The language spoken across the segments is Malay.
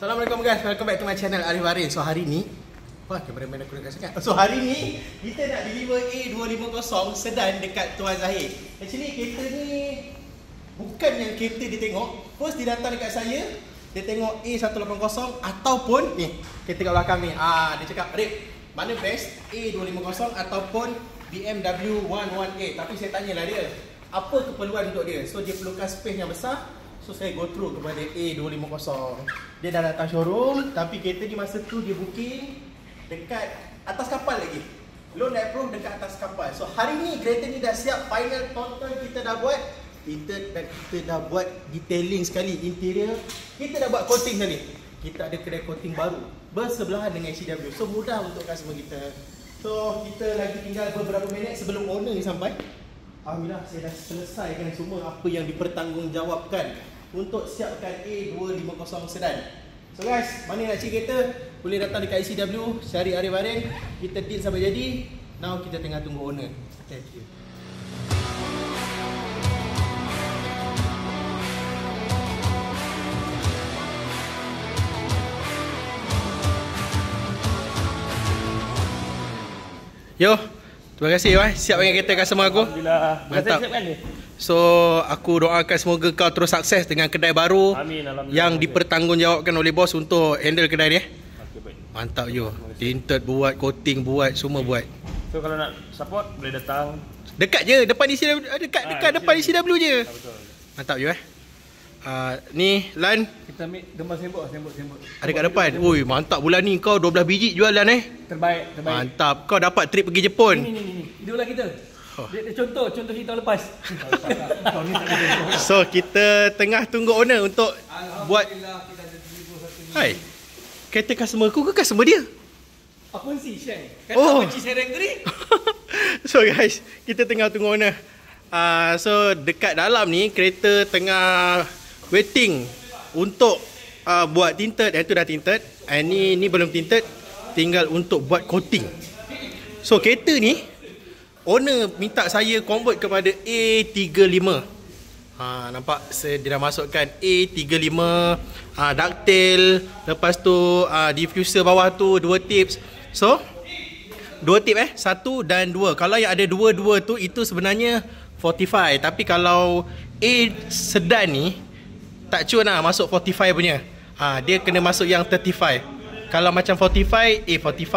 Assalamualaikum guys, welcome back to my channel Arif Warin. So hari ni, wah kameraman aku nak sangat. So hari ni kita nak deliver A250 sedan dekat Tuan Zahir. Actually kereta ni bukan yang kereta dia tengok. First dia datang dekat saya, dia tengok A180 ataupun ni kereta kat belakang ni. Dia cakap, "Rip, mana best? A250 ataupun BMW 118?" Tapi saya tanyalah dia, apa keperluan untuk dia? So dia perlukan space yang besar. So saya go through kepada A250. Dia dah datang showroom, tapi kereta ni masa tu dia booking dekat atas kapal lagi. Loan approve dekat atas kapal. So hari ni kereta ni dah siap, final total kita dah buat. Kita dah buat detailing sekali interior. Kita dah buat coating sekali. Kita ada kedai coating baru bersebelahan dengan ICW. So mudah untuk customer kita. So kita lagi tinggal beberapa minit sebelum owner ni sampai. Alhamdulillah saya dah selesaikan semua apa yang dipertanggungjawabkan untuk siapkan A250 sedan. So guys, mana nak cek kereta? Boleh datang dekat ICW, cari Arif Warin. Kita deal sampai jadi. Now kita tengah tunggu owner. Thank you. Yo, terima kasih siap dengan kereta customer aku. Alhamdulillah. Mantap. Siapkan dia. So aku doakan semoga kau terus sukses dengan kedai baru. Amin, alhamdulillah. Yang dipertanggungjawabkan oleh bos untuk handle kedai ni. Okey, baik. Mantap yo. Tinted buat, coating buat, semua buat. So kalau nak support boleh datang. Dekat je, depan ICW, dekat depan ICW je. Betul. Mantap yo ni Lan Kita ambil gambar sembok. ada kat depan. Oi, mantap bulan ni kau 12 biji jualan Terbaik. Mantap. Kau dapat trip pergi Jepun. Ni. Idola kita. Dia contoh kita lepas. So kita tengah tunggu owner untuk buat. Kita ada deliver satu ni. Hai. Kereta customer aku ke customer dia? Apa si Syai? Oh. Benci sereng tadi. So guys, kita tengah tunggu owner. So dekat dalam ni kereta tengah waiting untuk buat tinted. Yang tu dah tinted. Ni belum tinted. Tinggal untuk buat coating. So kereta ni owner minta saya convert kepada A35. Nampak dia dah masukkan A35, ductile, lepas tu diffuser bawah tu 2 tips. So 2 tip 1 dan 2. Kalau yang ada 2 tu itu sebenarnya 45. Tapi kalau A sedan ni tak cun masuk 45 punya. Dia kena masuk yang 35. Kalau macam 45, A45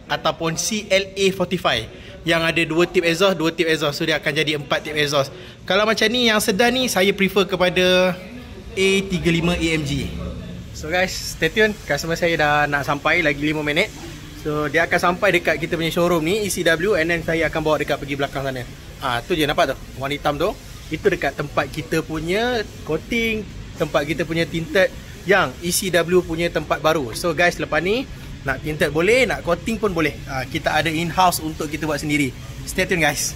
ataupun CLA 45 yang ada 2 tip exhaust, 2 tip exhaust. So dia akan jadi 4 tip exhaust. Kalau macam ni yang sedan ni saya prefer kepada A35 AMG. So guys, stay tune. Customer saya dah nak sampai lagi 5 minit. So dia akan sampai dekat kita punya showroom ni ECW, and then saya akan bawa dekat pergi belakang sana. Tu je nampak tu. Warna hitam tu. Itu dekat tempat kita punya coating, tempat kita punya tinted yang ECW punya tempat baru. So guys, lepas ni nak tinted boleh, nak coating pun boleh. Kita ada in-house untuk kita buat sendiri. Stay tune guys.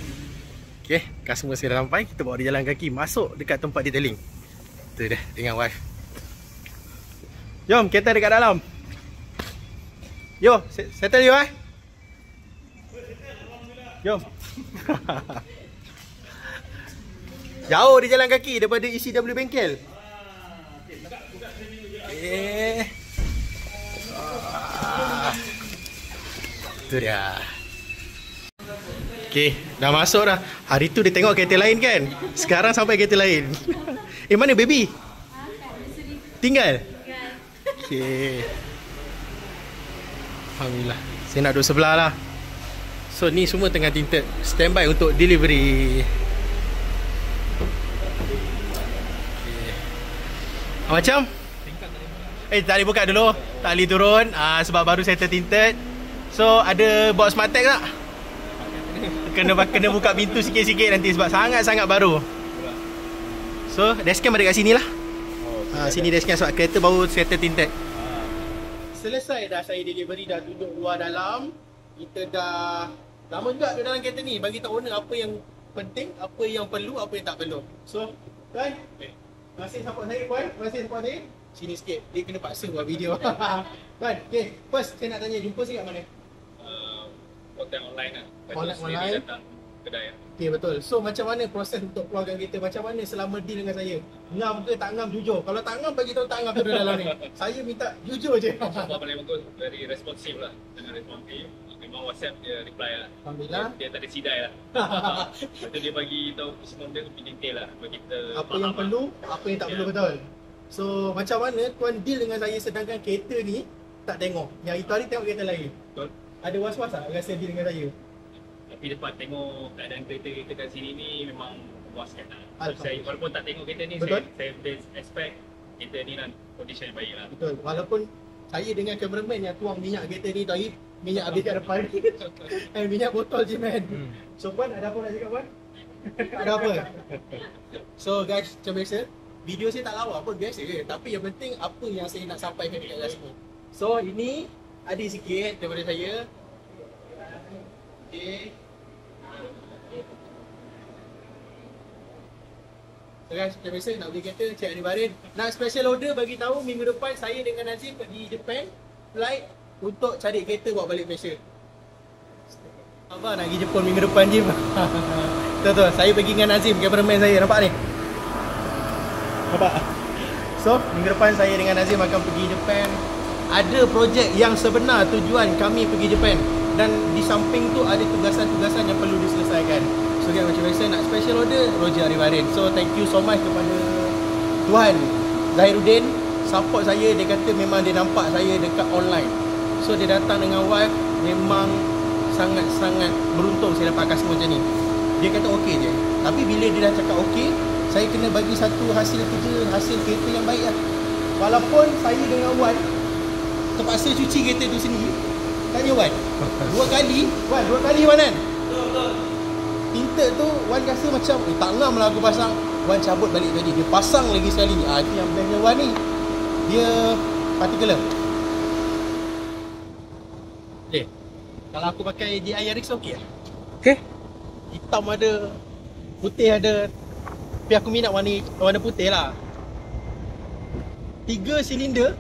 Okay, customer saya dah sampai. Kita bawa dia jalan kaki masuk dekat tempat detailing. Tu dia dengan wife. Jom, kereta dekat dalam. Yo, settle you Jom. Jauh dia jalan kaki daripada ECW bengkel. Tu dia. Okay, dah masuk dah. Hari tu dia tengok kereta lain kan. Sekarang sampai kereta lain. Mana baby? Tinggal? Okay. Alhamdulillah. Saya nak duduk sebelah lah. So ni semua tengah tinted. Standby untuk delivery. Okay. Macam? Tak boleh buka dulu. Tak boleh turun sebab baru settle tinted. So ada bawa smart tag tak? Kena buka pintu sikit-sikit nanti sebab sangat-sangat baru. So dashcam ada kat sini lah. Sini dashcam sebab kereta baru settle tinted. Selesai dah saya delivery, dah duduk luar dalam. Kita dah lama juga duduk dalam kereta ni. Bagi tahu owner apa yang penting, apa yang perlu, apa yang tak perlu. So Tuan, terima kasih support saya Puan. Terima kasih support saya. Sini sikit, dia kena paksa buat video. Tuan, okay, first saya nak tanya, jumpa saya kat mana? Hotel online lah. Online? kedai. Okay, betul. So macam mana proses untuk keluarkan kereta? Macam mana selama deal dengan saya? Ngam ke tak ngam, jujur. Kalau tak ngam, bagi tahu tak ngam tu dalam ni. Saya minta jujur je. Semua paling bagus, very responsive lah. Dengan responsif. Memang WhatsApp dia reply lah. Alhamdulillah. Dia tak ada sidai lah. Betul dia bagi tahu semua dia lebih detail lah. Bagi kita Apa yang perlu, apa yang tak perlu, betul. So macam mana tuan deal dengan saya sedangkan kereta ni tak tengok? Yang itu hari tengok kereta lain. Betul. Ada was-was tak rasa deal dengan saya? Tapi dapat tengok keadaan kereta-kereta kat sini ni memang memuaskan lah. Alhamdulillah. Saya walaupun tak tengok kereta ni, Betul. saya expect kereta ni lah condition yang baik lah. Betul. Walaupun saya dengan cameraman yang tuang minyak kereta ni tadi, minyak habis kat depan ni. Minyak botol je man. So Puan, ada apa nak cakap Puan? Ada apa? So guys, macam biasa, video saya tak lawa pun, biasa je. Tapi yang penting apa yang saya nak sampaikan dekat guys semua. So ini ada sikit daripada saya. Okay. So guys, macam biasa nak beli kereta, cek Alibarin. Nak special order bagi tahu minggu depan saya dengan Nazim pergi Japan flight untuk cari kereta bawa balik Malaysia. Abang nak pergi Jepun minggu depan Jim. Betul, saya pergi dengan Nazim, cameraman saya, nampak ni? Nampak? So, minggu depan saya dengan Nazim akan pergi Japan. Ada projek yang sebenar tujuan kami pergi Japan. Dan di samping tu ada tugasan-tugasan yang perlu diselesaikan. So guys, macam biasa nak special order, Roger Alibarin. So thank you so much kepada Tuan Zahiruddin, support saya. Dia kata memang dia nampak saya dekat online. So dia datang dengan wife. Memang sangat-sangat beruntung saya dapat customer macam ni. Dia kata okey je. Tapi bila dia dah cakap okey, saya kena bagi satu hasil kerja, hasil kereta yang baik lah. Walaupun saya dengan Wan terpaksa cuci kereta tu sendiri. Tanya Wan, dua kali Wan kan? Betul. Tinted tu Wan rasa macam tak ngam lah aku pasang. Wan cabut balik tadi, dia pasang lagi sekali. Itu yang bestnya Wan ni, dia particular. Okay, kalau aku pakai DI Yaris okey lah. Okay. Hitam ada, putih ada. Tapi aku minat warna putih lah. 3 silinder.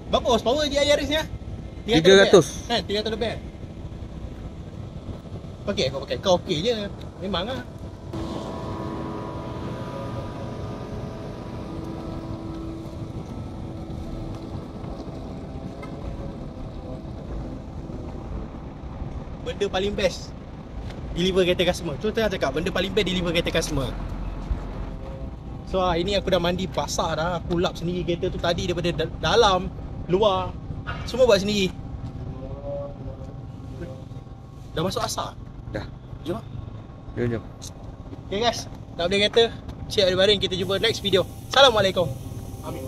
Berapa horsepower DI Yaris ni? 300. Kan, 300 lebih. Okey, kau pakai. Kau okey je. Memang lah. Benda paling best deliver kereta customer. Tu tengah cakap, benda paling best deliver kereta customer. So ini aku dah mandi basah dah. Aku lap sendiri kereta tu tadi daripada dalam, luar. Semua buat sendiri. Dah masuk asar? Dah. Jom. Jom. Okay guys, nak beli kereta, Cik Alibarin. Kita jumpa next video. Assalamualaikum. Amin.